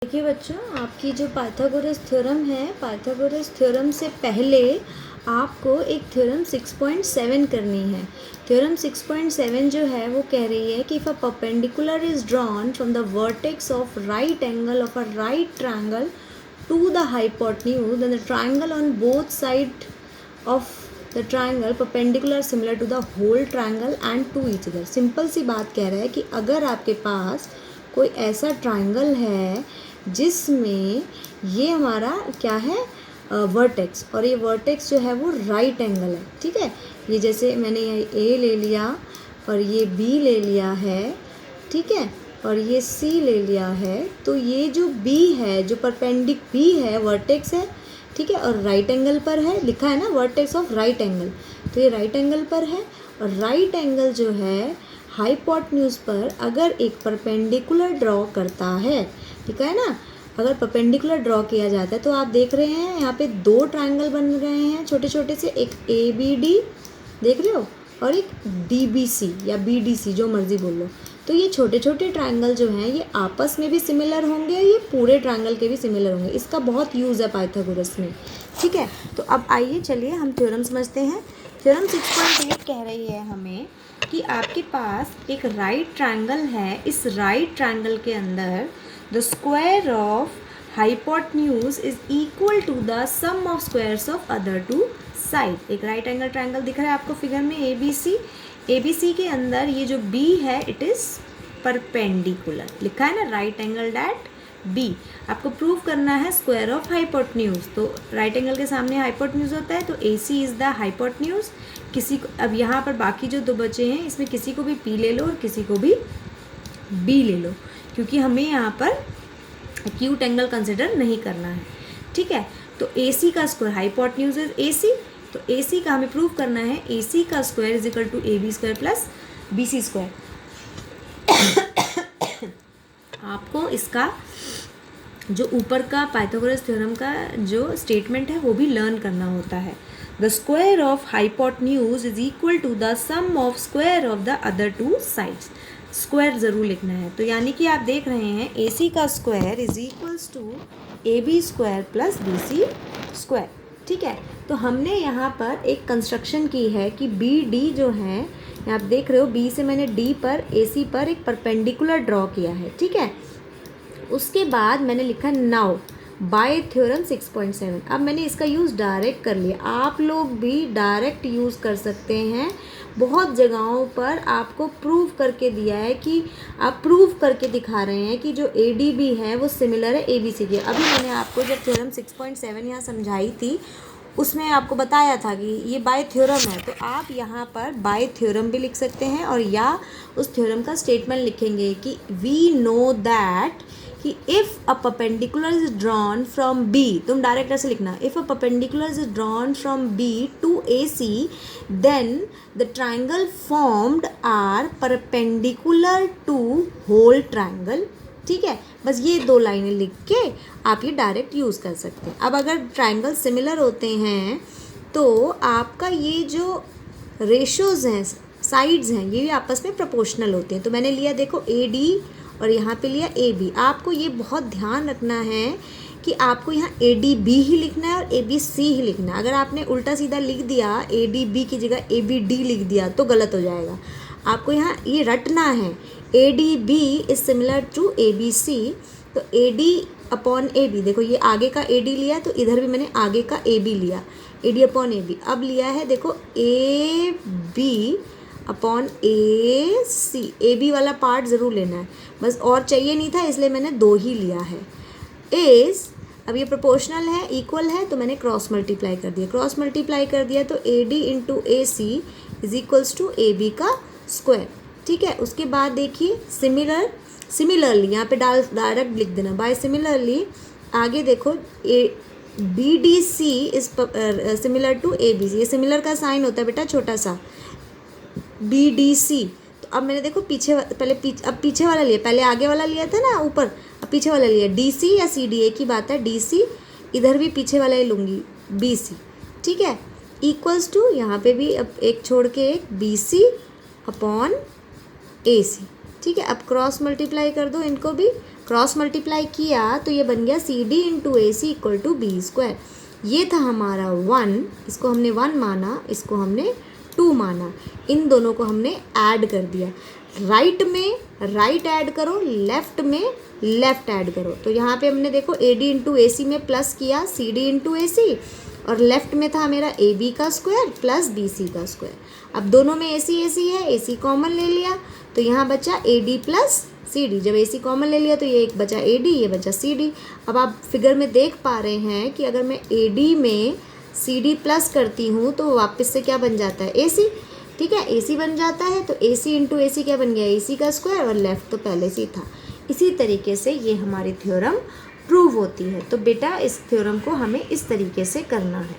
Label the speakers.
Speaker 1: देखिए बच्चों, आपकी जो पाइथागोरस थ्योरम है, पाइथागोरस थ्योरम से पहले आपको एक थ्योरम 6.7 करनी है। थ्योरम 6.7 जो है वो कह रही है कि if a perpendicular is drawn from the vertex of right angle of a right triangle to the hypotenuse, then the triangle on both side of the triangle perpendicular similar to the whole triangle and to each other. Simple सी बात कह रहा है कि अगर आपके पास कोई ऐसा ट्रायंगल है जिसमें ये हमारा क्या है, वर्टेक्स, और ये वर्टेक्स जो है वो राइट एंगल है। ठीक है, ये जैसे मैंने ये ए ले लिया और ये बी ले लिया है, ठीक है, और ये सी ले लिया है, तो ये जो बी है, जो परपेंडिक बी है, वर्टेक्स है, ठीक है, और राइट एंगल पर है, लिखा है ना वर्टेक्स ऑफ राइट एंगल, तो ये राइट एंगल पर है। और राइट एंगल जो है हाइपोटेन्यूज पर अगर एक परपेंडिकुलर ड्रॉ करता है, ठीक है ना, अगर परपेंडिकुलर ड्रॉ किया जाता है तो आप देख रहे हैं यहाँ पे दो ट्रायंगल बन रहे हैं छोटे छोटे से, एक ए बी डी देख रहे हो और एक डी बी सी या बी डी सी, जो मर्जी बोल लो। तो ये छोटे छोटे ट्रायंगल जो हैं ये आपस में भी सिमिलर होंगे, ये पूरे ट्रायंगल के भी सिमिलर होंगे। इसका बहुत यूज़ है पाइथागोरस में। ठीक है, तो अब आइए चलिए हम थ्योरम समझते हैं। थ्योरम 6.8 कह रही है हमें कि आपके पास एक राइट ट्रायंगल है, इस राइट ट्रायंगल के अंदर the square of hypotenuse is equal to the sum of squares of other two side। एक राइट एंगल ट्रायंगल दिख रहा है आपको फिगर में, ए बी सी के अंदर ये जो B है इट इज़ परपेंडिकुलर, लिखा है ना राइट एंगल एट B। आपको प्रूव करना है स्क्वायर ऑफ हाइपोटेन्यूज, तो राइट एंगल के सामने हाइपोटेन्यूज होता है, तो AC इज़ द हाइपोटेन्यूज। किसी को अब यहाँ पर बाकी जो दो बचे हैं इसमें किसी को भी P ले लो और किसी को भी B ले लो, क्योंकि हमें यहाँ पर एक्यूट एंगल कंसिडर नहीं करना है। ठीक है, तो AC का स्क्वायर, हाइपोटेन्यूज इज AC, तो AC का हमें प्रूव करना है, AC का square is equal to AB square plus BC square. आपको इसका जो ऊपर का पाइथागोरस थ्योरम का जो स्टेटमेंट है वो भी लर्न करना होता है। The square of hypotenuse is equal to the sum of square of the other two sides. Square ज़रूर लिखना है, तो यानी कि आप देख रहे हैं AC का square is equals to AB square plus BC square. ठीक है, तो हमने यहाँ पर एक कंस्ट्रक्शन की है कि BD जो है, आप देख रहे हो B से मैंने D पर AC पर एक परपेंडिकुलर ड्रॉ किया है। ठीक है, उसके बाद मैंने लिखा नाउ बाय थ्योरम 6.7। अब मैंने इसका यूज़ डायरेक्ट कर लिया, आप लोग भी डायरेक्ट यूज़ कर सकते हैं। बहुत जगहों पर आपको प्रूव करके दिया है कि आप प्रूव करके दिखा रहे हैं कि जो ADB है वो सिमिलर है ABC के। अभी मैंने आपको जब थ्योरम 6.7 यहाँ समझाई थी उसमें आपको बताया था कि ये बाय थ्योरम है, तो आप यहाँ पर बाय थ्योरम भी लिख सकते हैं और या उस थ्योरम का स्टेटमेंट लिखेंगे कि वी नो दैट कि if a perpendicular is drawn from B, तुम डायरेक्ट ऐसे लिखना, if a perpendicular is drawn from B to AC then the triangle formed are perpendicular to whole triangle. ठीक है, बस ये दो लाइनें लिख के आप ये डायरेक्ट यूज़ कर सकते हैं। अब अगर ट्राइंगल सिमिलर होते हैं तो आपका ये जो रेशोज़ हैं, साइड्स हैं, ये भी आपस में प्रोपोर्शनल होते हैं। तो मैंने लिया देखो AD और यहाँ पे लिया AB। आपको ये बहुत ध्यान रखना है कि आपको यहाँ ADB ही लिखना है और ABC ही लिखना है। अगर आपने उल्टा सीधा लिख दिया, ADB की जगह ABD लिख दिया तो गलत हो जाएगा। आपको यहाँ ये रटना है, ADB is similar to ABC, तो AD अपॉन AB, देखो ये आगे का AD लिया तो इधर भी मैंने आगे का AB लिया, AD अपॉन AB। अब लिया है देखो AB अपॉन AC, AB वाला पार्ट ज़रूर लेना है, बस और चाहिए नहीं था इसलिए मैंने दो ही लिया है। इस अब ये प्रोपोर्शनल है, इक्वल है, तो मैंने क्रॉस मल्टीप्लाई कर दिया, क्रॉस मल्टीप्लाई कर दिया तो AD into AC is equals to AB का स्क्वायर। ठीक है, उसके बाद देखिए सिमिलरली यहाँ पे डायरेक्ट लिख देना, बाय सिमिलरली आगे देखो BDC is similar to ABC। ये सिमिलर का साइन होता है बेटा छोटा सा, BDC। तो अब मैंने देखो अब पीछे वाला लिया, पहले आगे वाला लिया था ना ऊपर, अब पीछे वाला लिया, DC या CD एक ही बात है, DC, इधर भी पीछे वाला ही लूँगी BC। ठीक है, इक्वल्स टू यहाँ पे भी अब एक छोड़ के एक BC अपॉन AC। ठीक है, अब क्रॉस मल्टीप्लाई कर दो इनको भी, क्रॉस मल्टीप्लाई किया तो ये बन गया CD into AC equal to B square. ये था हमारा 1, इसको हमने 1 माना, इसको हमने 2 माना, इन दोनों को हमने ऐड कर दिया। राइट में राइट ऐड करो, लेफ्ट में लेफ्ट ऐड करो। तो यहाँ पे हमने देखो AD इंटू AC में प्लस किया CD इंटू AC, और लेफ्ट में था मेरा AB का स्क्वायर प्लस BC का स्क्वायर। अब दोनों में AC AC है, AC कॉमन ले लिया तो यहाँ बचा AD प्लस CD। जब AC कॉमन ले लिया तो ये एक बचा AD, ये बचा CD। अब आप फिगर में देख पा रहे हैं कि अगर मैं AD में CD प्लस करती हूँ तो वापस से क्या बन जाता है, AC। ठीक है, AC बन जाता है तो AC इंटू AC क्या बन गया, AC का स्क्वायर, और लेफ्ट तो पहले से ही था। इसी तरीके से ये हमारी थ्योरम प्रूव होती है। तो बेटा इस थ्योरम को हमें इस तरीके से करना है।